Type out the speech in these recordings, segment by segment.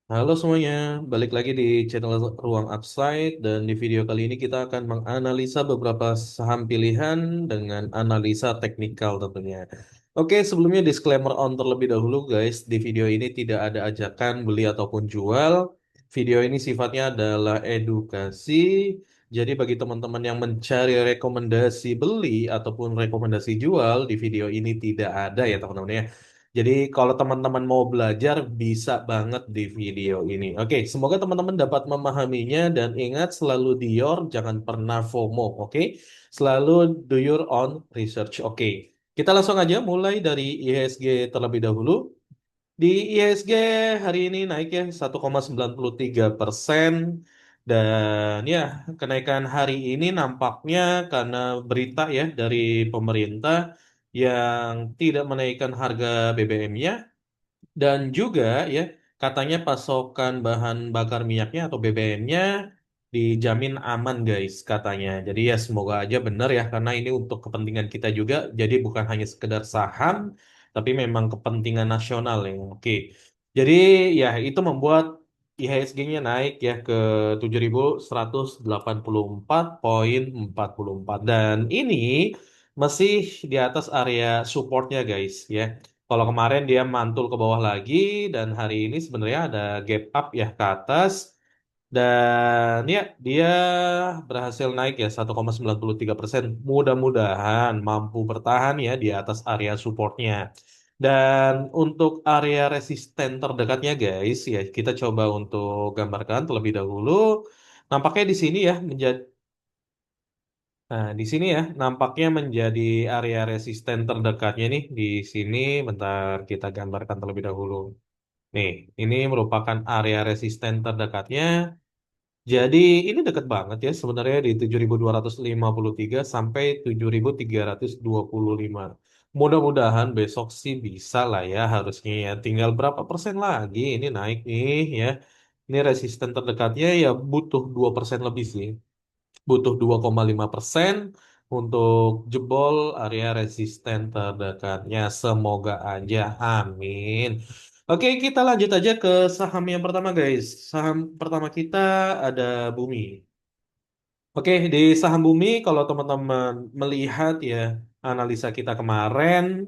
Halo semuanya, balik lagi di channel Ruang Upside dan di video kali ini kita akan menganalisa beberapa saham pilihan dengan analisa teknikal tentunya. Oke, sebelumnya disclaimer on terlebih dahulu guys, di video ini tidak ada ajakan beli ataupun jual. Video ini sifatnya adalah edukasi. Jadi bagi teman-teman yang mencari rekomendasi beli ataupun rekomendasi jual di video ini tidak ada ya teman-teman ya. Jadi kalau teman-teman mau belajar bisa banget di video ini. Oke, semoga teman-teman dapat memahaminya dan ingat selalu do your, jangan pernah FOMO. Oke, selalu do your own research. Oke, kita langsung aja mulai dari IHSG terlebih dahulu. Di IHSG hari ini naik ya 1,93%. Dan ya, kenaikan hari ini nampaknya karena berita ya dari pemerintah yang tidak menaikkan harga BBM-nya dan juga ya katanya pasokan bahan bakar minyaknya atau BBM-nya dijamin aman guys katanya. Jadi ya semoga aja benar ya karena ini untuk kepentingan kita juga. Jadi bukan hanya sekedar saham tapi memang kepentingan nasional ya. Oke. Jadi ya itu membuat IHSG-nya naik ya ke 7.184,44 dan ini masih di atas area supportnya guys ya. Kalau kemarin dia mantul ke bawah lagi dan hari ini sebenarnya ada gap up ya ke atas dan ya dia berhasil naik ya 1,93%. Mudah-mudahan mampu bertahan ya di atas area supportnya. Dan untuk area resisten terdekatnya guys ya kita coba untuk gambarkan terlebih dahulu. Nampaknya di sini ya menjadi di sini ya nampaknya menjadi area resisten terdekatnya nih di sini. Bentar kita gambarkan terlebih dahulu. Nih, ini merupakan area resisten terdekatnya. Jadi ini dekat banget ya sebenarnya di 7.253 sampai 7.325. Mudah-mudahan besok sih bisa lah ya harusnya ya. Tinggal berapa persen lagi ini naik nih ya. Ini resisten terdekatnya ya butuh 2% lebih sih, butuh 2,5% untuk jebol area resisten terdekatnya. Semoga aja, amin. Oke, kita lanjut aja ke saham yang pertama, guys. Saham pertama kita ada Bumi. Oke, di saham bumi, kalau teman-teman melihat ya analisa kita kemarin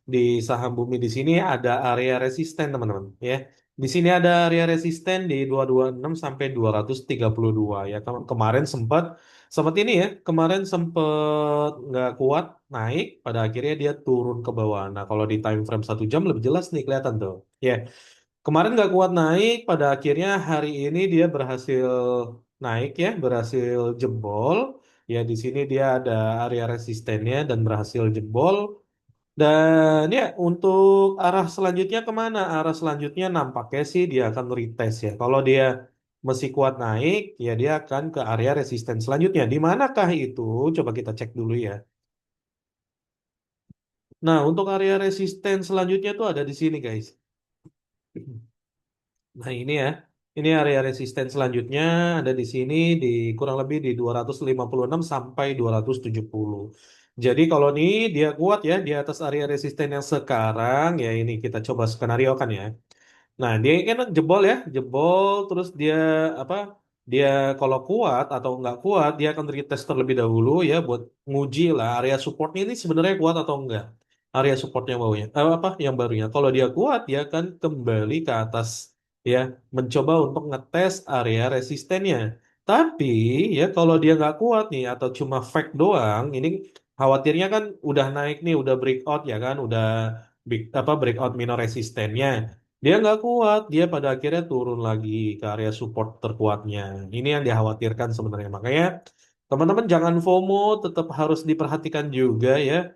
di saham bumi di sini ada area resisten teman-teman ya. Di sini ada area resisten di 226 sampai 232 ya. Kemarin sempat sempat ini ya, kemarin sempat nggak kuat naik, pada akhirnya dia turun ke bawah. Nah, kalau di time frame 1 jam lebih jelas nih kelihatan tuh. Ya, kemarin nggak kuat naik, pada akhirnya hari ini dia berhasil naik ya, berhasil jebol. Ya di sini dia ada area resistennya dan berhasil jebol. Dan ya untuk arah selanjutnya kemana? Arah selanjutnya nampaknya sih dia akan retest ya. Kalau dia masih kuat naik, ya dia akan ke area resisten selanjutnya. Di manakah itu? Coba kita cek dulu ya. Nah, untuk area resisten selanjutnya tuh ada di sini guys. Nah, ini ya. Ini area resisten selanjutnya ada di sini di kurang lebih di 256 sampai 270. Jadi kalau nih dia kuat ya di atas area resisten yang sekarang ya ini kita coba skenario kan ya. Nah, dia kan jebol ya, jebol terus dia apa? Dia kalau kuat atau nggak kuat, dia akan retest terlebih dahulu ya buat nguji lah area supportnya ini sebenarnya kuat atau enggak. Area supportnya baunya, apa yang barunya. Kalau dia kuat, dia akan kembali ke atas ya, mencoba untuk ngetes area resistennya. Tapi ya kalau dia nggak kuat nih atau cuma fake doang, ini khawatirnya kan udah naik nih, udah breakout ya kan, udah breakout minor resistennya. Dia nggak kuat, dia pada akhirnya turun lagi ke area support terkuatnya. Ini yang dikhawatirkan sebenarnya. Makanya teman-teman jangan FOMO, tetap harus diperhatikan juga ya.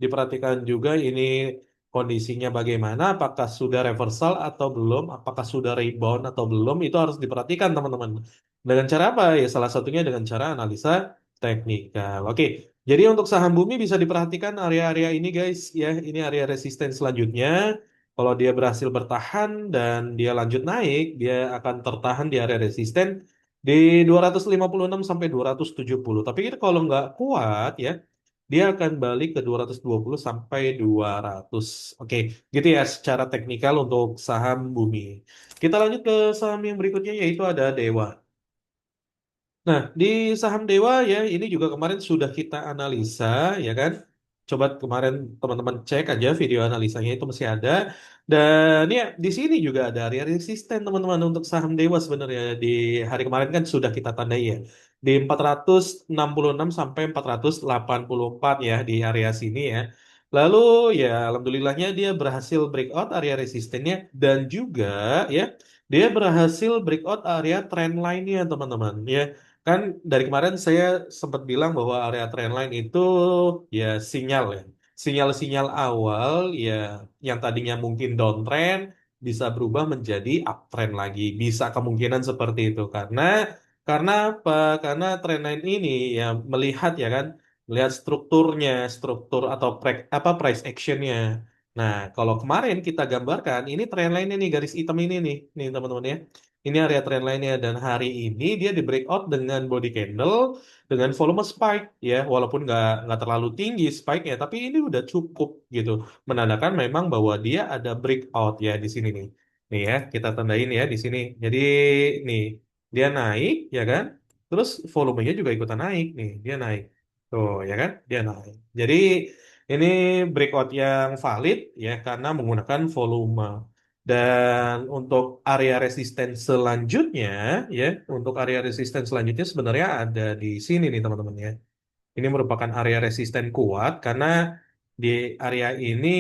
Diperhatikan juga ini kondisinya bagaimana, apakah sudah reversal atau belum, apakah sudah rebound atau belum, itu harus diperhatikan teman-teman. Dengan cara apa? Ya salah satunya dengan cara analisa teknikal. Oke, jadi untuk saham bumi bisa diperhatikan area-area ini guys ya, ini area resisten selanjutnya. Kalau dia berhasil bertahan dan dia lanjut naik, dia akan tertahan di area resisten di 256 sampai 270. Tapi kalau nggak kuat ya, dia akan balik ke 220 sampai 200. Oke, gitu ya secara teknikal untuk saham bumi. Kita lanjut ke saham yang berikutnya yaitu ada Dewa. Nah, di saham Dewa ya, ini juga kemarin sudah kita analisa, ya kan? Coba kemarin teman-teman cek aja video analisanya itu masih ada. Dan ya, di sini juga ada area resisten teman-teman untuk saham Dewa sebenarnya. Di hari kemarin kan sudah kita tandai ya. Di 466 sampai 484 ya di area sini ya. Lalu ya, alhamdulillahnya dia berhasil breakout area resistennya dan juga ya, dia berhasil breakout area trend line-nya teman-teman ya. Kan dari kemarin saya sempat bilang bahwa area trendline itu ya sinyal ya. Sinyal-sinyal awal ya yang tadinya mungkin downtrend bisa berubah menjadi uptrend lagi. Bisa kemungkinan seperti itu karena apa? Karena trendline ini ya melihat ya kan, melihat strukturnya, struktur atau price actionnya. Nah, kalau kemarin kita gambarkan ini trendline ini garis hitam ini nih teman-teman ya. Ini area trend lainnya dan hari ini dia di breakout dengan body candle dengan volume spike ya, walaupun nggak terlalu tinggi spike-nya, tapi ini udah cukup gitu, menandakan memang bahwa dia ada breakout ya di sini nih. Nih ya, kita tandain ya di sini. Jadi nih dia naik ya kan, terus volumenya juga ikutan naik nih, dia naik. Tuh ya kan, dia naik. Jadi ini breakout yang valid ya karena menggunakan volume. Dan untuk area resisten selanjutnya, ya, untuk area resisten selanjutnya sebenarnya ada di sini nih teman-teman ya. Ini merupakan area resisten kuat karena di area ini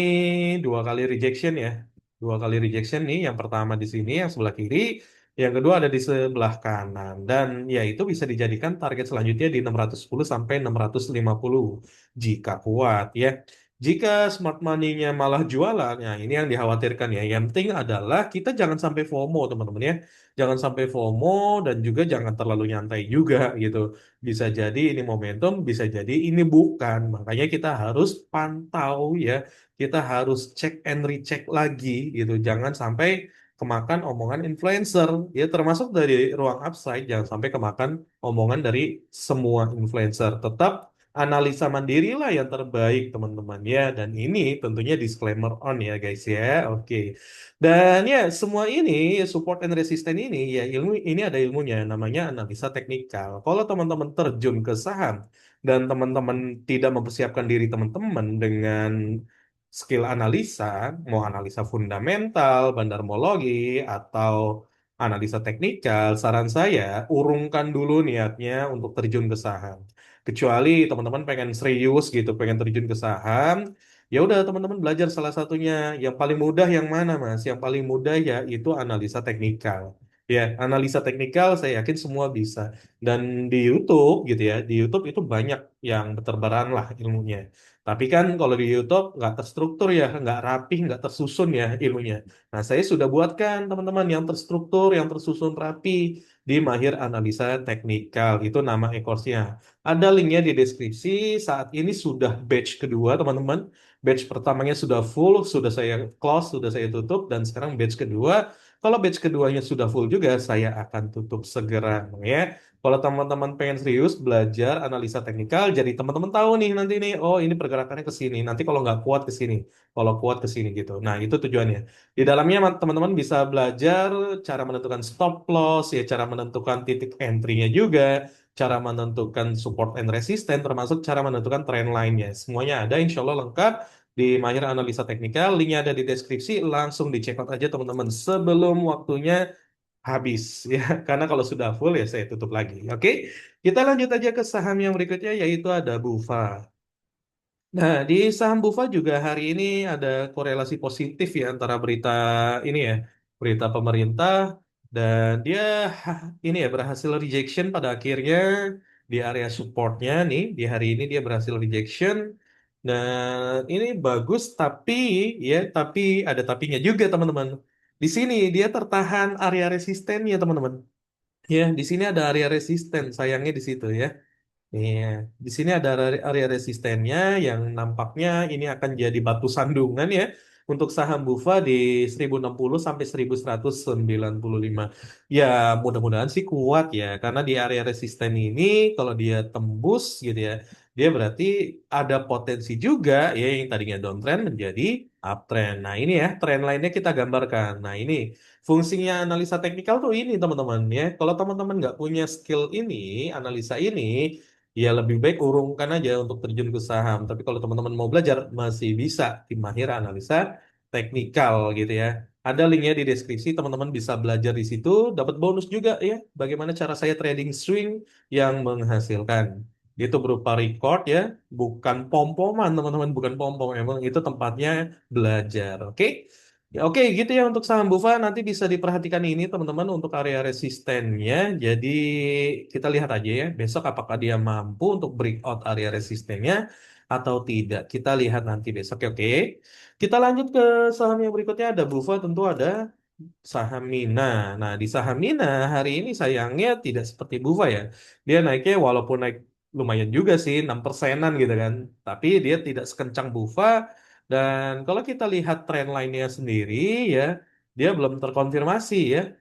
dua kali rejection ya. Dua kali rejection nih, yang pertama di sini yang sebelah kiri, yang kedua ada di sebelah kanan. Dan ya itu bisa dijadikan target selanjutnya di 610 sampai 650 jika kuat ya. Jika smart money-nya malah jualan, ya ini yang dikhawatirkan ya. Yang penting adalah kita jangan sampai FOMO teman-teman ya. Jangan sampai FOMO dan juga jangan terlalu nyantai juga gitu. Bisa jadi ini momentum, bisa jadi ini bukan. Makanya kita harus pantau ya. Kita harus cek and recheck lagi gitu. Jangan sampai kemakan omongan influencer. Ya termasuk dari ruang upside, jangan sampai kemakan omongan dari semua influencer. Tetap analisa mandiri lah yang terbaik teman-teman ya. Dan ini tentunya disclaimer on ya guys ya. Oke. Dan ya, semua ini support and resistance ini ya ilmu ini ada ilmunya namanya analisa teknikal. Kalau teman-teman terjun ke saham dan teman-teman tidak mempersiapkan diri teman-teman dengan skill analisa, mau analisa fundamental, bandarmologi atau analisa teknikal, saran saya urungkan dulu niatnya untuk terjun ke saham. Kecuali teman-teman pengen serius gitu, pengen terjun ke saham, ya udah teman-teman belajar salah satunya. Yang paling mudah yang mana Mas? Yang paling mudah ya itu analisa teknikal. Ya, analisa teknikal saya yakin semua bisa. Dan di YouTube gitu ya, di YouTube itu banyak yang berterbaran lah ilmunya. Tapi kan kalau di YouTube nggak terstruktur ya, nggak rapih, nggak tersusun ya ilmunya. Nah, saya sudah buatkan teman-teman yang terstruktur, yang tersusun rapi di Mahir Analisa Teknikal. Itu nama e-course-nya. Ada linknya di deskripsi. Saat ini sudah batch kedua, teman-teman. Batch pertamanya sudah full, sudah saya close, sudah saya tutup, dan sekarang batch kedua. Kalau batch keduanya sudah full juga, saya akan tutup segera, ya. Kalau teman-teman pengen serius belajar analisa teknikal, jadi teman-teman tahu nih nanti nih, oh ini pergerakannya ke sini. Nanti kalau nggak kuat ke sini, kalau kuat ke sini gitu. Nah itu tujuannya. Di dalamnya teman-teman bisa belajar cara menentukan stop loss, ya cara menentukan titik entry-nya juga, cara menentukan support and resistance, termasuk cara menentukan trend line-nya. Semuanya ada, insya Allah lengkap di Mahir Analisa Teknikal. Linknya ada di deskripsi, langsung di check out aja teman-teman sebelum waktunya habis ya. Karena kalau sudah full ya saya tutup lagi. Oke, kita lanjut aja ke saham yang berikutnya yaitu ada Bufa. Nah, di saham Bufa juga hari ini ada korelasi positif ya antara berita ini ya, berita pemerintah dan dia ini ya berhasil rejection pada akhirnya di area supportnya nih di hari ini dia berhasil rejection dan ini bagus tapi ada tapinya juga teman-teman. Di sini dia tertahan area resistennya teman-teman. Ya, di sini ada area resisten sayangnya di situ ya. Iya, di sini ada area resistennya yang nampaknya ini akan jadi batu sandungan ya untuk saham Bufa di 1060 sampai 1195. Ya, mudah-mudahan sih kuat ya karena di area resisten ini kalau dia tembus gitu ya, dia berarti ada potensi juga ya yang tadinya downtrend menjadi uptrend. Nah, ini ya trend lainnya kita gambarkan. Nah, ini fungsinya analisa teknikal tuh ini teman-teman ya. Kalau teman-teman nggak punya skill ini, analisa ini, ya lebih baik urungkan aja untuk terjun ke saham. Tapi kalau teman-teman mau belajar, masih bisa tim mahir analisa teknikal gitu ya. Ada linknya di deskripsi, teman-teman bisa belajar di situ, dapat bonus juga ya. Bagaimana cara saya trading swing yang menghasilkan. Itu berupa record ya, bukan pom-poman teman-teman, bukan pom-pom. Emang itu tempatnya belajar, oke? Ya, oke, gitu ya untuk saham Bufa. Nanti bisa diperhatikan ini teman-teman untuk area resistennya. Jadi kita lihat aja ya, besok apakah dia mampu untuk breakout area resistennya atau tidak. Kita lihat nanti besok ya, oke? Kita lanjut ke saham yang berikutnya, ada Bufa, tentu ada saham Mina. Nah, di saham Mina hari ini sayangnya tidak seperti Bufa ya. Dia naiknya walaupun naik lumayan juga sih, 6%-an gitu kan. Tapi dia tidak sekencang Bufa. Dan kalau kita lihat tren lainnya sendiri ya, dia belum terkonfirmasi ya,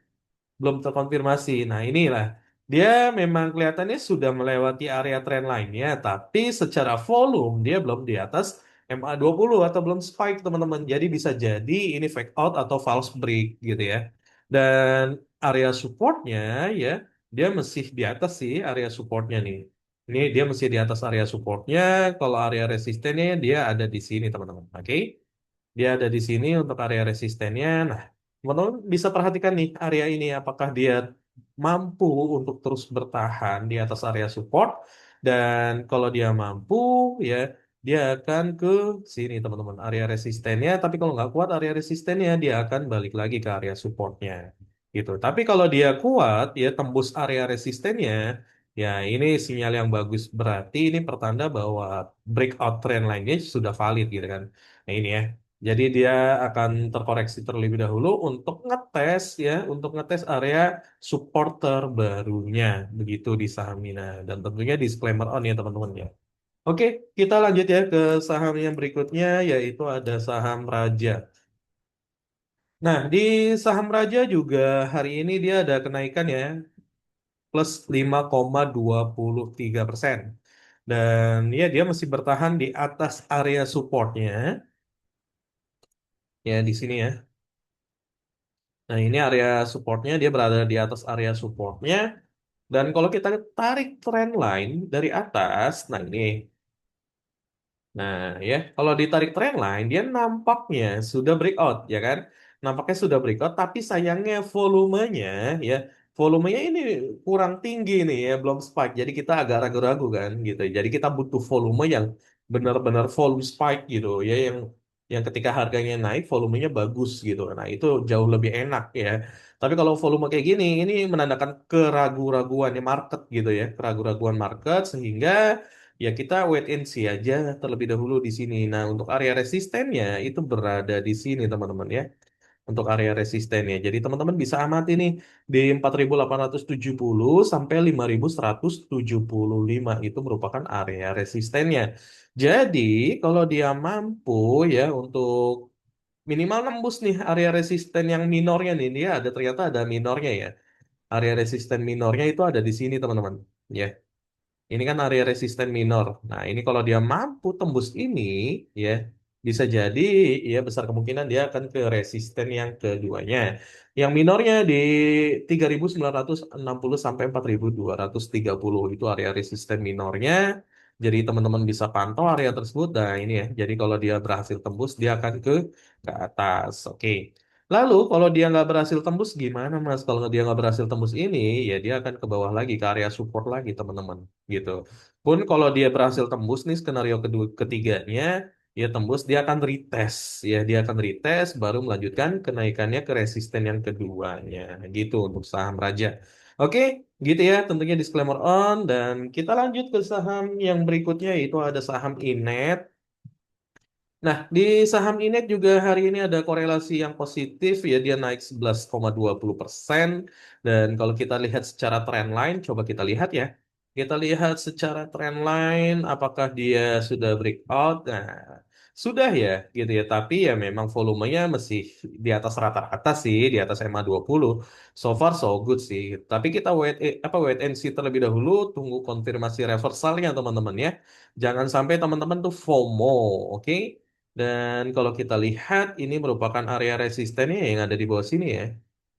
belum terkonfirmasi. Nah, inilah dia memang kelihatannya sudah melewati area tren lainnya, tapi secara volume dia belum di atas MA20 atau belum spike, teman-teman. Jadi bisa jadi ini fake out atau false break gitu ya. Dan area supportnya ya, dia masih di atas sih area supportnya nih. Ini dia masih di atas area supportnya. Kalau area resistennya dia ada di sini, teman-teman. Oke? Dia ada di sini untuk area resistennya. Nah, teman-teman bisa perhatikan nih area ini apakah dia mampu untuk terus bertahan di atas area support, dan kalau dia mampu ya dia akan ke sini teman-teman area resistennya, tapi kalau nggak kuat area resistennya dia akan balik lagi ke area supportnya gitu. Tapi kalau dia kuat ya tembus area resistennya, ya ini sinyal yang bagus, berarti ini pertanda bahwa breakout trend lainnya sudah valid gitu kan. Nah, ini ya. Jadi dia akan terkoreksi terlebih dahulu untuk ngetes ya, untuk ngetes area supporter barunya begitu di saham Mina, dan tentunya disclaimer on ya teman-teman ya. Oke, kita lanjut ya ke saham yang berikutnya yaitu ada saham Raja. Nah, di saham Raja juga hari ini dia ada kenaikan ya, plus 5,23%. Dan ya dia masih bertahan di atas area supportnya ya di sini ya. Nah, ini area supportnya, dia berada di atas area supportnya. Dan kalau kita tarik trend line dari atas, nah ini. Nah, ya, kalau ditarik trend line, dia nampaknya sudah breakout, ya kan? Nampaknya sudah breakout, tapi sayangnya volumenya, ya, volumenya ini kurang tinggi nih, ya, belum spike. Jadi kita agak ragu-ragu kan, gitu. Jadi kita butuh volume yang benar-benar volume spike gitu, ya, yang ketika harganya naik, volumenya bagus gitu. Nah, itu jauh lebih enak, ya. Tapi kalau volume kayak gini, ini menandakan keraguan-raguannya market gitu ya, keraguan-raguan market sehingga ya kita wait and see aja terlebih dahulu di sini. Nah, untuk area resistennya itu berada di sini teman-teman ya. Untuk area resistennya. Jadi teman-teman bisa amati nih di 4.870 sampai 5.175 itu merupakan area resistennya. Jadi kalau dia mampu ya untuk minimal nembus nih area resisten yang minornya nih, dia ada ternyata ada minornya ya. Area resisten minornya itu ada di sini teman-teman. Ya. Ini kan area resisten minor. Nah, ini kalau dia mampu tembus ini, ya, bisa jadi, ya, besar kemungkinan dia akan ke resisten yang keduanya. Yang minornya di 3.960 sampai 4.230 itu area resisten minornya. Jadi teman-teman bisa pantau area tersebut. Nah, ini ya. Jadi kalau dia berhasil tembus, dia akan ke atas. Oke. Lalu kalau dia nggak berhasil tembus gimana Mas? Kalau dia nggak berhasil tembus ini, ya dia akan ke bawah lagi ke area support lagi teman-teman, gitu. Pun kalau dia berhasil tembus nih skenario kedua ketiganya, ya tembus dia akan retest, ya dia akan retest baru melanjutkan kenaikannya ke resisten yang keduanya, gitu untuk saham Raja. Oke, gitu ya. Tentunya disclaimer on dan kita lanjut ke saham yang berikutnya yaitu ada saham Inet. Nah, di saham Inek juga hari ini ada korelasi yang positif ya, dia naik 11,20%. Dan kalau kita lihat secara trend line, coba kita lihat ya. Kita lihat secara trend line apakah dia sudah breakout. Nah, Sudah ya, gitu ya. Tapi ya memang volumenya masih di atas rata-rata sih, di atas MA20. So far so good sih. Tapi kita wait and see terlebih dahulu, tunggu konfirmasi reversalnya teman-teman ya. Jangan sampai teman-teman tuh FOMO, oke? Dan kalau kita lihat ini merupakan area resistennya yang ada di bawah sini ya.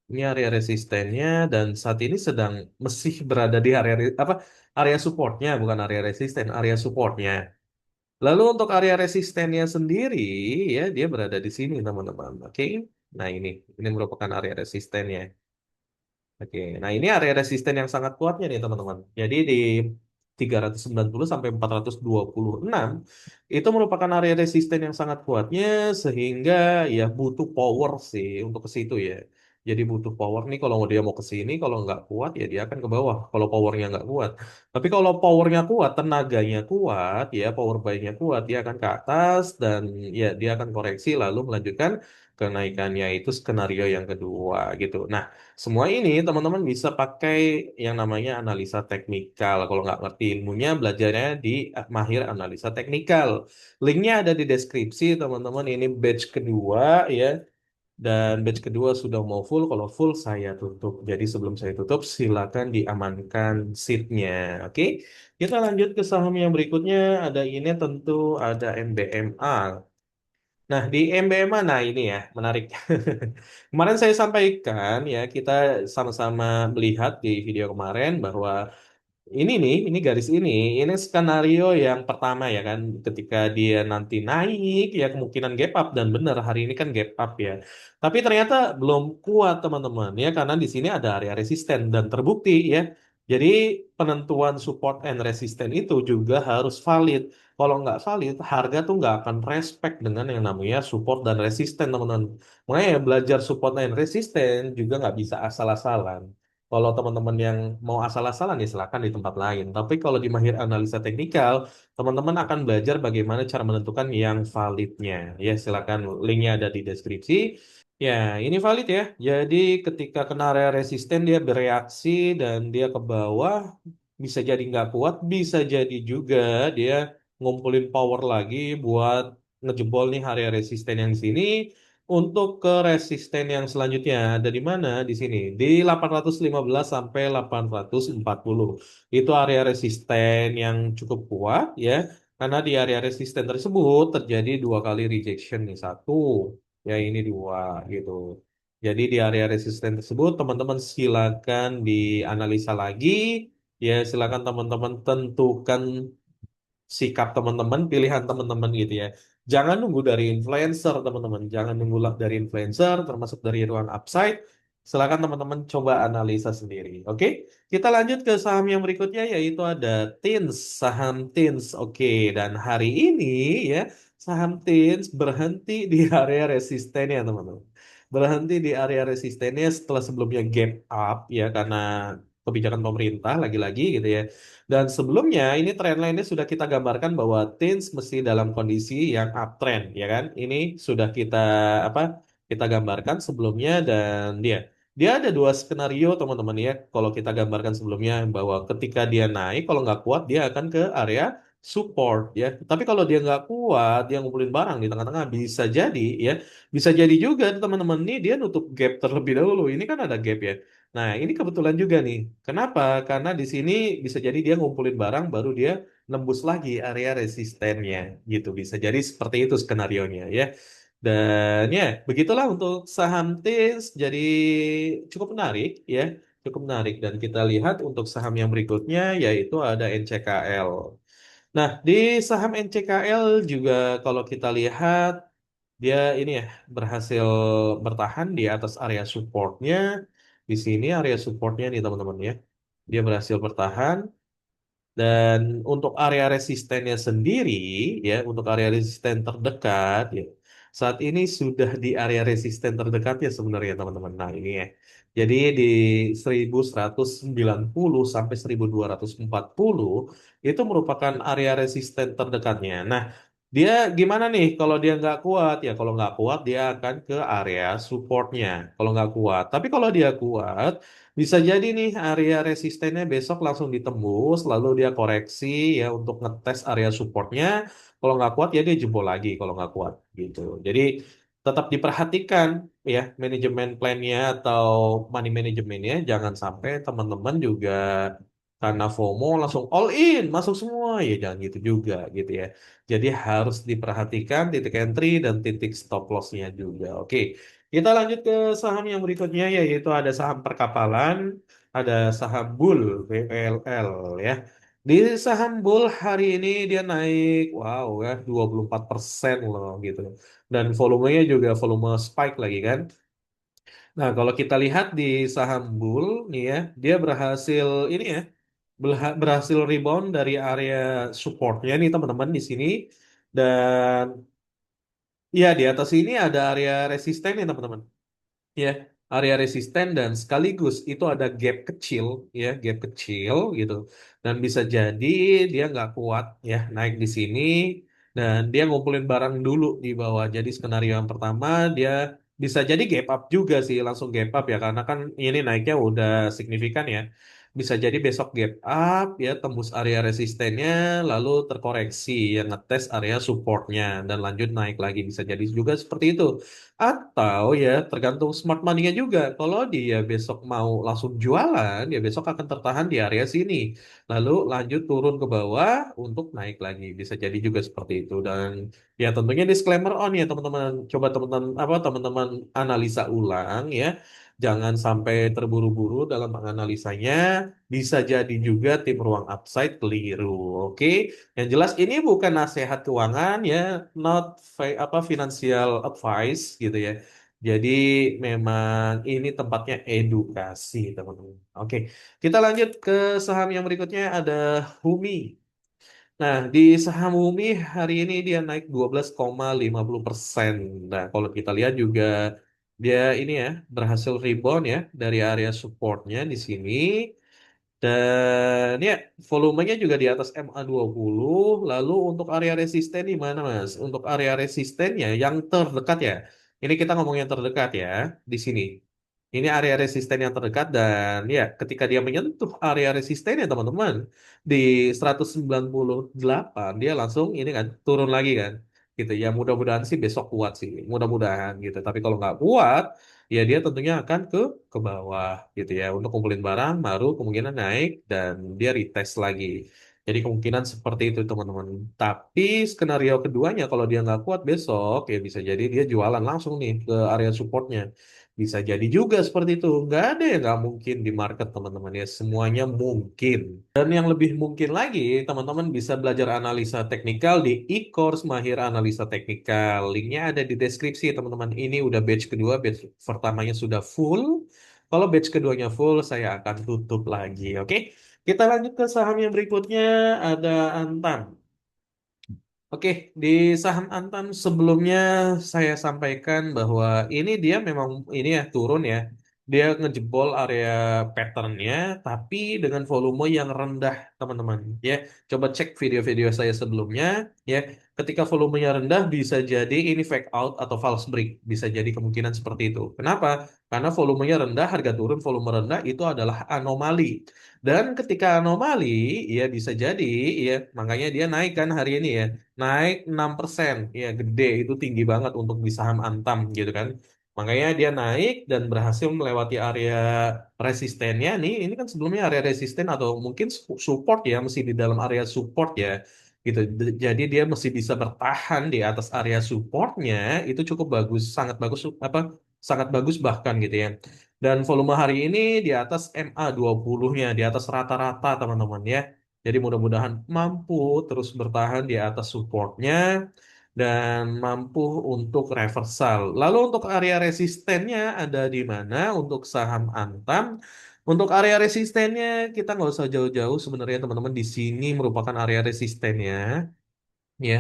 Ini area resistennya dan saat ini sedang masih berada di area supportnya, bukan area resisten, area supportnya. Lalu untuk area resistennya sendiri, ya dia berada di sini teman-teman. Oke, nah ini merupakan area resistennya. Oke, nah ini area resisten yang sangat kuatnya nih teman-teman. Jadi di 390 sampai 426 itu merupakan area resisten yang sangat kuatnya sehingga ya butuh power sih untuk ke situ ya. Jadi butuh power nih kalau dia mau ke sini, kalau nggak kuat ya dia akan ke bawah. Kalau powernya nggak kuat. Tapi kalau powernya kuat, tenaganya kuat, ya power buy-nya kuat, dia akan ke atas dan ya dia akan koreksi lalu melanjutkan kenaikannya itu skenario yang kedua gitu. Nah, semua ini teman-teman bisa pakai yang namanya analisa teknikal. Kalau nggak ngerti ilmunya, belajarnya di Mahir Analisa Teknikal. Linknya ada di deskripsi, teman-teman. Ini batch kedua ya. Dan batch kedua sudah mau full. Kalau full saya tutup. Jadi sebelum saya tutup, silakan diamankan seatnya. Oke, kita lanjut ke saham yang berikutnya. Ada ini tentu ada MBMA. Nah, di MBMA, nah ini ya, menarik. Kemarin saya sampaikan ya, kita sama-sama melihat di video kemarin bahwa ini garis ini skenario yang pertama ya kan, ketika dia nanti naik ya kemungkinan gap up dan benar hari ini kan gap up ya. Tapi ternyata belum kuat teman-teman ya karena di sini ada area resisten dan terbukti ya. Jadi penentuan support and resisten itu juga harus valid. Kalau nggak valid, harga tuh nggak akan respect dengan yang namanya support dan resisten teman-teman. Makanya ya, belajar support dan resisten juga nggak bisa asal-asalan. Kalau teman-teman yang mau asal-asalan ya silakan di tempat lain. Tapi kalau di Mahir Analisa Teknikal, teman-teman akan belajar bagaimana cara menentukan yang validnya. Ya, silakan linknya ada di deskripsi. Ya, ini valid ya. Jadi ketika kena area resisten dia bereaksi dan dia ke bawah, bisa jadi nggak kuat, bisa jadi juga dia ngumpulin power lagi buat ngejebol nih area resisten yang di sini untuk ke resisten yang selanjutnya. Ada di mana? Di sini. Di 815 sampai 840. Itu area resisten yang cukup kuat ya. Karena di area resisten tersebut terjadi dua kali rejection nih. Satu. Ya ini dua gitu. Jadi di area resisten tersebut teman-teman silakan dianalisa lagi. Ya silakan teman-teman tentukan sikap teman-teman, pilihan teman-teman gitu ya. Jangan nunggu dari influencer teman-teman. Jangan nunggu dari influencer termasuk dari ruang upside. Silakan teman-teman coba analisa sendiri. Oke, kita lanjut ke saham yang berikutnya yaitu ada TINS, saham TINS. Oke, dan hari ini ya saham TINS berhenti di area resistennya teman-teman. Berhenti di area resistennya setelah sebelumnya gap up ya karena kebijakan pemerintah lagi-lagi gitu ya. Dan sebelumnya ini trend line-nya sudah kita gambarkan bahwa Teens mesti dalam kondisi yang uptrend ya kan. Ini sudah apa kita gambarkan sebelumnya dan dia ada dua skenario teman-teman ya. Kalau kita gambarkan sebelumnya bahwa ketika dia naik kalau nggak kuat dia akan ke area support ya. Tapi kalau dia nggak kuat dia ngumpulin barang di tengah-tengah bisa jadi ya. Bisa jadi juga teman-teman nih dia nutup gap terlebih dahulu. Ini kan ada gap ya. Nah, ini kebetulan juga nih. Kenapa? Karena di sini bisa jadi dia ngumpulin barang baru dia nembus lagi area resistennya gitu. Bisa jadi seperti itu skenarionya ya. Dan ya, begitulah untuk saham TIS jadi cukup menarik ya. Cukup menarik dan kita lihat untuk saham yang berikutnya yaitu ada NCKL. Nah, di saham NCKL juga kalau kita lihat dia ini ya berhasil bertahan di atas area supportnya. Di sini area supportnya nih teman-teman ya. Dia berhasil bertahan dan untuk area resistennya sendiri ya untuk area resisten terdekat ya. Saat ini sudah di area resisten terdekatnya sebenarnya teman-teman. Nah, ini ya. Jadi di 1190 sampai 1240 itu merupakan area resisten terdekatnya. Nah, Dia gimana nih kalau dia nggak kuat? Ya kalau nggak kuat dia akan ke area supportnya. Kalau nggak kuat. Tapi kalau dia kuat, bisa jadi nih area resistennya besok langsung ditembus, lalu dia koreksi ya untuk ngetes area supportnya. Kalau nggak kuat ya dia jebol lagi kalau nggak kuat gitu. Jadi tetap diperhatikan ya manajemen plannya atau money manajemennya. Jangan sampai teman-teman juga karena FOMO langsung all in masuk semua ya jangan gitu juga gitu ya. Jadi harus diperhatikan titik entry dan titik stop loss-nya juga. Oke, kita lanjut ke saham yang berikutnya yaitu ada saham perkapalan, ada saham Bull BLL ya. Di saham Bull hari ini dia naik wow ya 24% loh gitu. Dan volumenya juga volume spike lagi kan. Nah, kalau kita lihat di saham Bull nih ya, dia berhasil ini ya berhasil rebound dari area supportnya nih teman-teman di sini dan ya di atas ini ada area resisten ya teman-teman ya area resisten dan sekaligus itu ada gap kecil ya gap kecil gitu dan bisa jadi dia nggak kuat ya naik di sini dan dia ngumpulin barang dulu di bawah jadi skenario yang pertama dia bisa jadi gap up juga sih langsung gap up ya karena kan ini naiknya udah signifikan ya bisa jadi besok gap up ya tembus area resistennya lalu terkoreksi yang ngetes area supportnya dan lanjut naik lagi bisa jadi juga seperti itu atau ya tergantung smart money-nya juga. Kalau dia besok mau langsung jualan, ya besok akan tertahan di area sini. Lalu lanjut turun ke bawah untuk naik lagi. Bisa jadi juga seperti itu. Dan ya tentunya disclaimer on ya teman-teman. Coba teman-teman teman-teman analisa ulang ya. Jangan sampai terburu-buru dalam menganalisanya. Bisa jadi juga tim ruang upside keliru. Oke. Yang jelas ini bukan nasihat keuangan ya, not financial advice gitu ya. Jadi memang ini tempatnya edukasi teman-teman. Oke, kita lanjut ke saham yang berikutnya ada Humi. Nah, di saham Umi hari ini dia naik 12,50%. Nah, kalau kita lihat juga dia ini ya berhasil rebound ya dari area supportnya di sini. Dan ya volumenya juga di atas MA20. Lalu untuk area resisten di mana Mas? Untuk area resistennya yang terdekat ya. Ini kita ngomong yang terdekat ya di sini. Ini area resisten yang terdekat dan ya ketika dia menyentuh area resisten ya teman-teman di 198 dia langsung ini kan turun lagi kan gitu ya mudah-mudahan sih besok kuat sih mudah-mudahan gitu tapi kalau nggak kuat ya dia tentunya akan ke bawah gitu ya untuk kumpulin barang baru kemungkinan naik dan dia retest lagi jadi kemungkinan seperti itu teman-teman tapi skenario keduanya kalau dia nggak kuat besok ya bisa jadi dia jualan langsung nih ke area supportnya bisa jadi juga seperti itu. Nggak ada yang nggak mungkin di market, teman-teman ya. Semuanya mungkin. Dan yang lebih mungkin lagi, teman-teman bisa belajar analisa teknikal di e-course Mahir Analisa Teknikal. Linknya ada di deskripsi, teman-teman. Ini udah batch kedua, batch pertamanya sudah full. Kalau batch keduanya full, saya akan tutup lagi. Oke, kita lanjut ke saham yang berikutnya. Ada Antam. Oke, di saham Antam sebelumnya saya sampaikan bahwa ini dia memang ini ya turun ya. Dia ngejebol area patternnya, tapi dengan volume yang rendah, teman-teman. Ya, coba cek video-video saya sebelumnya. Ya, ketika volumenya rendah bisa jadi ini fake out atau false break. Bisa jadi kemungkinan seperti itu. Kenapa? Karena volumenya rendah, harga turun, volume rendah itu adalah anomali. Dan ketika anomali, ya bisa jadi, ya makanya dia naik kan hari ini ya naik 6%. Ya, gede itu tinggi banget untuk di saham Antam gitu kan. Makanya dia naik dan berhasil melewati area resistennya nih. Ini kan sebelumnya area resisten atau mungkin support ya, masih di dalam area support ya. Gitu. Jadi dia masih bisa bertahan di atas area supportnya itu cukup bagus, sangat bagus sangat bagus bahkan gitu ya. Dan volume hari ini di atas MA20-nya, di atas rata-rata teman-teman ya. Jadi mudah-mudahan mampu terus bertahan di atas supportnya dan mampu untuk reversal. Lalu untuk area resistennya ada di mana untuk saham Antam? Untuk area resistennya kita nggak usah jauh-jauh sebenarnya teman-teman di sini merupakan area resistennya ya.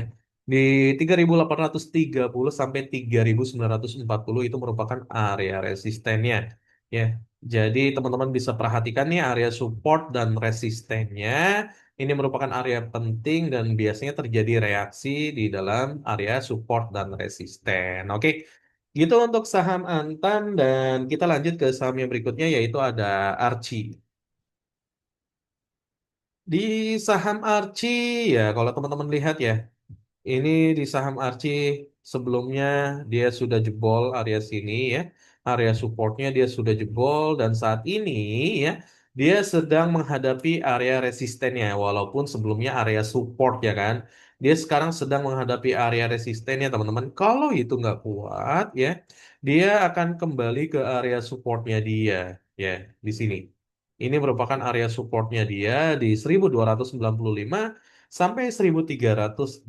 Di 3.830 sampai 3.940 itu merupakan area resistennya ya. Jadi teman-teman bisa perhatikan nih area support dan resistennya. Ini merupakan area penting dan biasanya terjadi reaksi di dalam area support dan resisten. Oke, gitu untuk saham Antam dan kita lanjut ke saham yang berikutnya yaitu ada Archie. Di saham Archie ya kalau teman-teman lihat ya, ini di saham Archie sebelumnya dia sudah jebol area sini ya. Area supportnya dia sudah jebol dan saat ini ya dia sedang menghadapi area resistennya walaupun sebelumnya area support ya kan. Dia sekarang sedang menghadapi area resistennya teman-teman. Kalau itu nggak kuat ya, dia akan kembali ke area supportnya dia ya di sini. Ini merupakan area supportnya dia di 1295 sampai 1385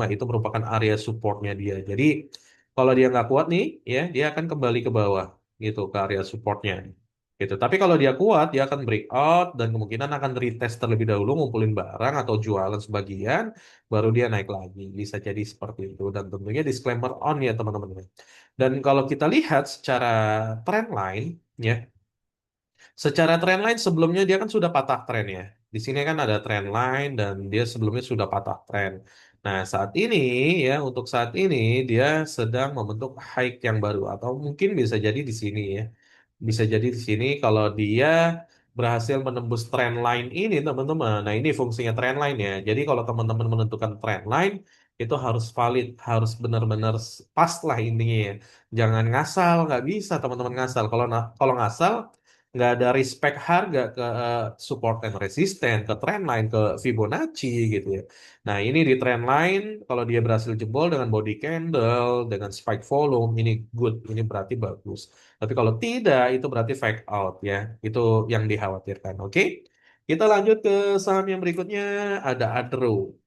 itu merupakan area supportnya dia. Jadi kalau dia nggak kuat nih, ya dia akan kembali ke bawah gitu ke area supportnya. Gitu. Tapi kalau dia kuat, dia akan breakout dan kemungkinan akan retest terlebih dahulu, ngumpulin barang atau jualan sebagian, baru dia naik lagi. Bisa jadi seperti itu. Dan tentunya disclaimer on ya teman-teman. Dan kalau kita lihat secara trend line, ya secara trendline sebelumnya dia kan sudah patah tren ya. Di sini kan ada trendline dan dia sebelumnya sudah patah tren. Nah, saat ini ya untuk saat ini dia sedang membentuk high yang baru atau mungkin bisa jadi di sini ya. Bisa jadi di sini kalau dia berhasil menembus trendline ini teman-teman. Nah, ini fungsinya trendline ya. Jadi kalau teman-teman menentukan trendline itu harus valid, harus benar-benar pas lah intinya ya. Jangan ngasal, nggak bisa teman-teman ngasal. Kalau ngasal nggak ada respect harga ke support and resistance, ke trendline, ke Fibonacci gitu ya. Nah ini di trendline, kalau dia berhasil jebol dengan body candle, dengan spike volume, ini good, ini berarti bagus. Tapi kalau tidak, itu berarti fake out ya. Itu yang dikhawatirkan. Oke, kita lanjut ke saham yang berikutnya, ada Adro.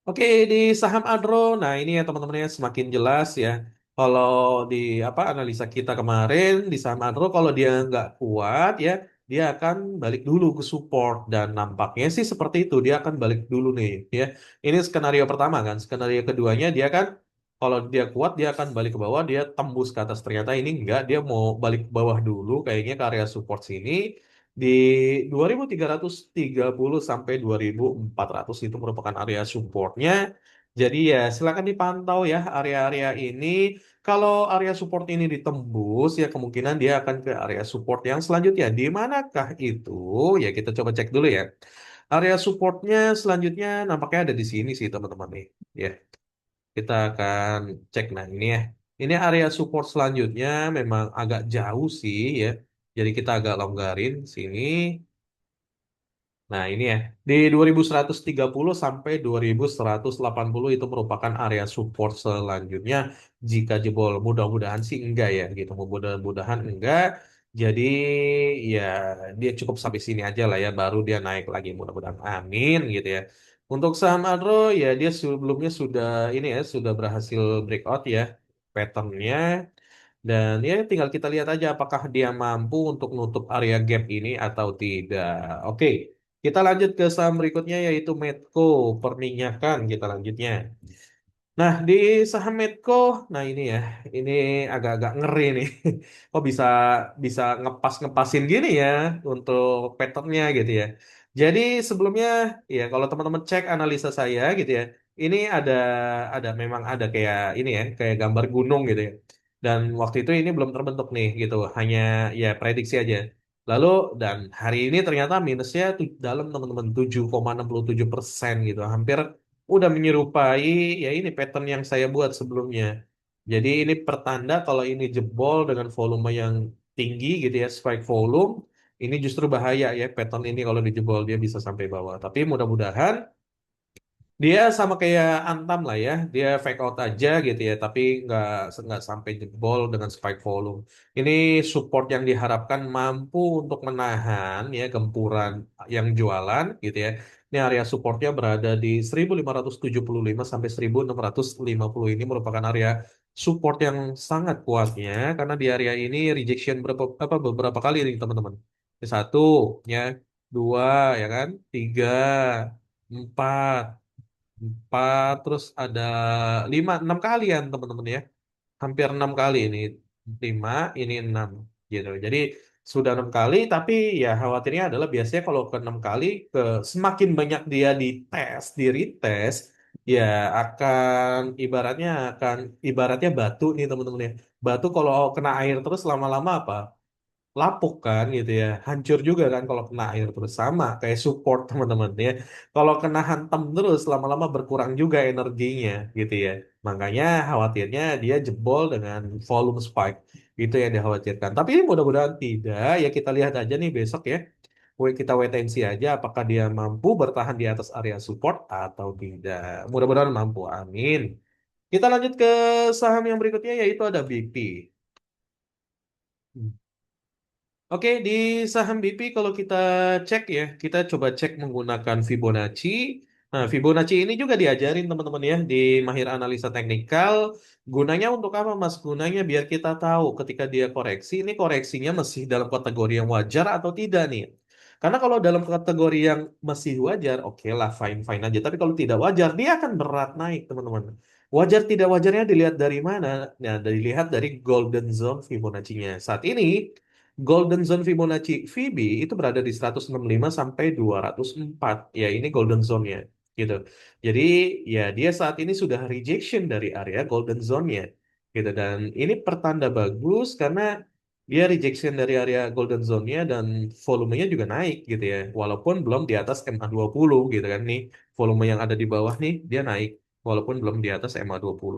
Oke, di saham Adro, nah ini ya teman-teman ya semakin jelas ya. Kalau di apa analisa kita kemarin di saham Adro, kalau dia nggak kuat ya, dia akan balik dulu ke support dan nampaknya sih seperti itu. Dia akan balik dulu nih ya. Ini skenario pertama kan. Skenario keduanya dia kan kalau dia kuat dia akan balik ke bawah, dia tembus ke atas. Ternyata ini enggak, dia mau balik ke bawah dulu kayaknya ke area support sini di 2330 sampai 2400 itu merupakan area supportnya. Jadi ya silakan dipantau ya area-area ini. Kalau area support ini ditembus ya kemungkinan dia akan ke area support yang selanjutnya. Di manakah itu? Ya kita coba cek dulu ya. Area supportnya selanjutnya nampaknya ada di sini sih teman-teman nih. Ya kita akan cek nah ini ya. Ini area support selanjutnya memang agak jauh sih ya. Jadi kita agak longgarin sini. Nah, ini ya, di 2130 sampai 2180 itu merupakan area support selanjutnya jika jebol. Mudah-mudahan sih enggak ya gitu. Mudah-mudahan enggak. Jadi ya dia cukup sampai sini aja lah ya baru dia naik lagi mudah-mudahan. Amin gitu ya. Untuk saham Adro ya dia sebelumnya sudah ini ya sudah berhasil breakout ya patternnya dan ya tinggal kita lihat aja apakah dia mampu untuk nutup area gap ini atau tidak. Oke, kita lanjut ke saham berikutnya yaitu Medco perminyakan kita lanjutnya. Nah, di saham Medco, nah ini ya, ini agak-agak ngeri nih. Kok bisa bisa ngepas-ngepasin gini ya untuk patternnya gitu ya. Jadi sebelumnya ya kalau teman-teman cek analisa saya gitu ya, ini ada memang ada kayak ini ya, kayak gambar gunung gitu ya. Dan waktu itu ini belum terbentuk nih gitu, hanya ya prediksi aja. Lalu dan hari ini ternyata minusnya dalam teman-teman 7,67% gitu, hampir udah menyerupai ya ini pattern yang saya buat sebelumnya. Jadi ini pertanda kalau ini jebol dengan volume yang tinggi gitu ya, spike volume, ini justru bahaya ya pattern ini kalau dijebol dia bisa sampai bawah. Tapi mudah-mudahan dia sama kayak Antam lah ya, dia fake out aja gitu ya, tapi nggak sampai jebol dengan spike volume. Ini support yang diharapkan mampu untuk menahan ya gempuran yang jualan gitu ya. Ini area supportnya berada di 1575 sampai 1650 ini merupakan area support yang sangat kuatnya karena di area ini rejection beberapa kali nih teman-teman. Satu ya, dua ya kan, tiga, empat. Empat, terus ada lima, enam kalian teman-teman ya. Hampir enam kali ini. Lima, ini enam. gitu. Jadi sudah 6 kali, tapi ya khawatirnya adalah biasanya kalau ke 6 kali, semakin banyak dia dites, di retest, ya akan ibaratnya batu nih teman-teman ya. Batu kalau kena air terus lama-lama apa? Lapuk kan gitu ya, hancur juga kan kalau kena air terus, sama kayak support teman-teman ya. Kalau kena hantam terus lama-lama berkurang juga energinya gitu ya. Makanya khawatirnya dia jebol dengan volume spike, itu yang dikhawatirkan. Tapi mudah-mudahan tidak, ya kita lihat aja nih besok ya. Kita wait and see aja apakah dia mampu bertahan di atas area support atau tidak. Mudah-mudahan mampu, amin. Kita lanjut ke saham yang berikutnya, yaitu ada BP. Oke, di saham BP kalau kita cek ya, kita coba cek menggunakan Fibonacci. Nah, Fibonacci ini juga diajarin teman-teman ya di Mahir Analisa Teknikal. Gunanya untuk apa, Mas? Gunanya biar kita tahu ketika dia koreksi, ini koreksinya masih dalam kategori yang wajar atau tidak nih. Karena kalau dalam kategori yang masih wajar, oke lah, fine-fine aja. Tapi kalau tidak wajar, dia akan berat naik, teman-teman. Wajar tidak wajarnya dilihat dari mana? Nah, dilihat dari Golden Zone Fibonacci-nya. Saat ini, Golden Zone Fibonacci VB itu berada di 165 sampai 204. Ya, ini Golden Zone-nya gitu. Jadi, ya dia saat ini sudah rejection dari area Golden Zone-nya gitu, dan ini pertanda bagus karena dia rejection dari area Golden Zone-nya dan volumenya juga naik gitu ya. Walaupun belum di atas MA20 gitu kan nih. Volume yang ada di bawah nih dia naik walaupun belum di atas MA20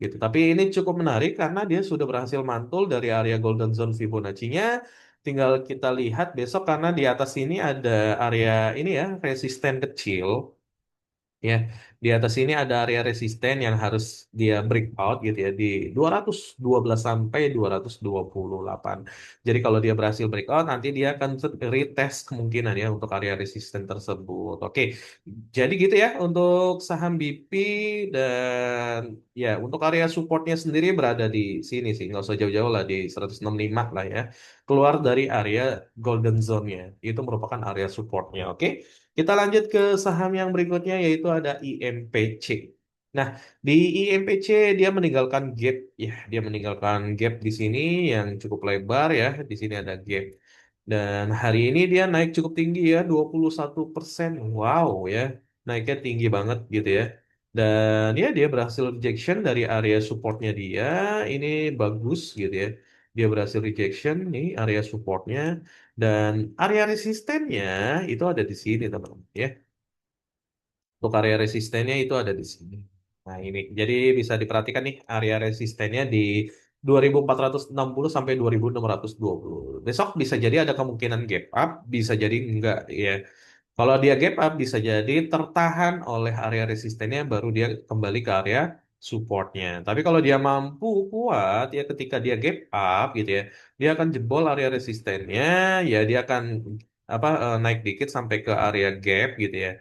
gitu. Tapi ini cukup menarik karena dia sudah berhasil mantul dari area Golden Zone Fibonacci-nya. Tinggal kita lihat besok karena di atas ini ada area ini ya, resisten kecil. Ya, di atas ini ada area resisten yang harus dia breakout gitu ya di 212 sampai 228. Jadi kalau dia berhasil breakout nanti dia akan retest kemungkinan ya untuk area resisten tersebut. Oke. Jadi gitu ya untuk saham BP, dan ya untuk area supportnya sendiri berada di sini sih, nggak usah jauh-jauh lah di 165 lah ya. Keluar dari area golden zone-nya, itu merupakan area supportnya. Oke. Kita lanjut ke saham yang berikutnya, yaitu ada IMPC. Nah, di IMPC dia meninggalkan gap ya, dia meninggalkan gap di sini yang cukup lebar ya. Di sini ada gap. Dan hari ini dia naik cukup tinggi ya, 21%. Wow ya, naiknya tinggi banget gitu ya. Dan ya dia berhasil rejection dari area supportnya dia. Ini bagus gitu ya. Dia berhasil rejection nih area supportnya, dan area resistennya itu ada di sini teman-teman ya. Untuk area resistennya itu ada di sini. Nah ini, jadi bisa diperhatikan nih area resistennya di 2460 sampai 2620. Besok bisa jadi ada kemungkinan gap up, bisa jadi enggak ya. Kalau dia gap up bisa jadi tertahan oleh area resistennya, baru dia kembali ke area supportnya. Tapi kalau dia mampu kuat ya ketika dia gap up gitu ya, dia akan jebol area resistennya, ya dia akan naik dikit sampai ke area gap gitu ya.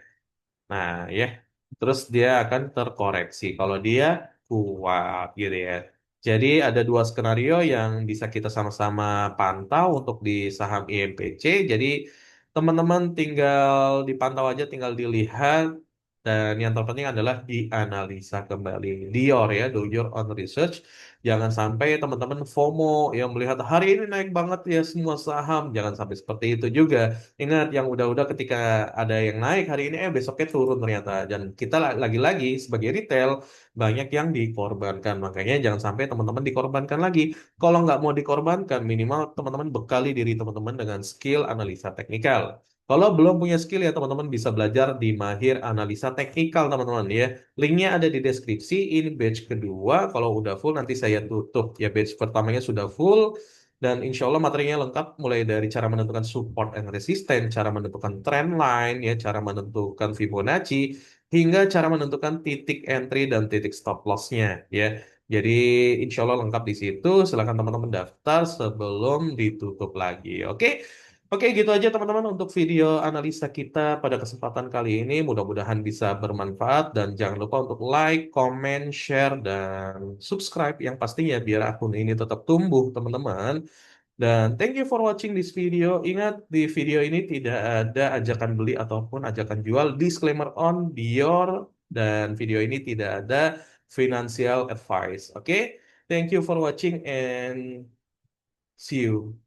Nah, ya, terus dia akan terkoreksi kalau dia kuat gitu ya. Jadi ada dua skenario yang bisa kita sama-sama pantau untuk di saham IMPC. Jadi teman-teman tinggal dipantau aja, tinggal dilihat, dan yang terpenting adalah dianalisa kembali. Dior ya, do your own research. Jangan sampai teman-teman FOMO yang melihat hari ini naik banget ya semua saham. Jangan sampai seperti itu juga. Ingat yang udah-udah ketika ada yang naik hari ini, besoknya turun ternyata. Dan kita lagi-lagi sebagai retail banyak yang dikorbankan. Makanya jangan sampai teman-teman dikorbankan lagi. Kalau nggak mau dikorbankan, minimal teman-teman bekali diri teman-teman dengan skill analisa teknikal. Kalau belum punya skill ya teman-teman bisa belajar di Mahir Analisa Teknikal teman-teman ya. Linknya ada di deskripsi. Ini batch kedua. Kalau udah full nanti saya tutup ya. Batch pertamanya sudah full. Dan insya Allah materinya lengkap mulai dari cara menentukan support and resistance, cara menentukan trend line, ya, cara menentukan Fibonacci, hingga cara menentukan titik entry dan titik stop loss-nya. Ya. Jadi insya Allah lengkap di situ. Silahkan teman-teman daftar sebelum ditutup lagi. Oke. Oke, gitu aja teman-teman untuk video analisa kita pada kesempatan kali ini. Mudah-mudahan bisa bermanfaat dan jangan lupa untuk like, comment, share, dan subscribe yang pastinya biar akun ini tetap tumbuh teman-teman. Dan thank you for watching this video. Ingat di video ini tidak ada ajakan beli ataupun ajakan jual. Disclaimer on Dior, dan video ini tidak ada financial advice. Oke, thank you for watching and See you.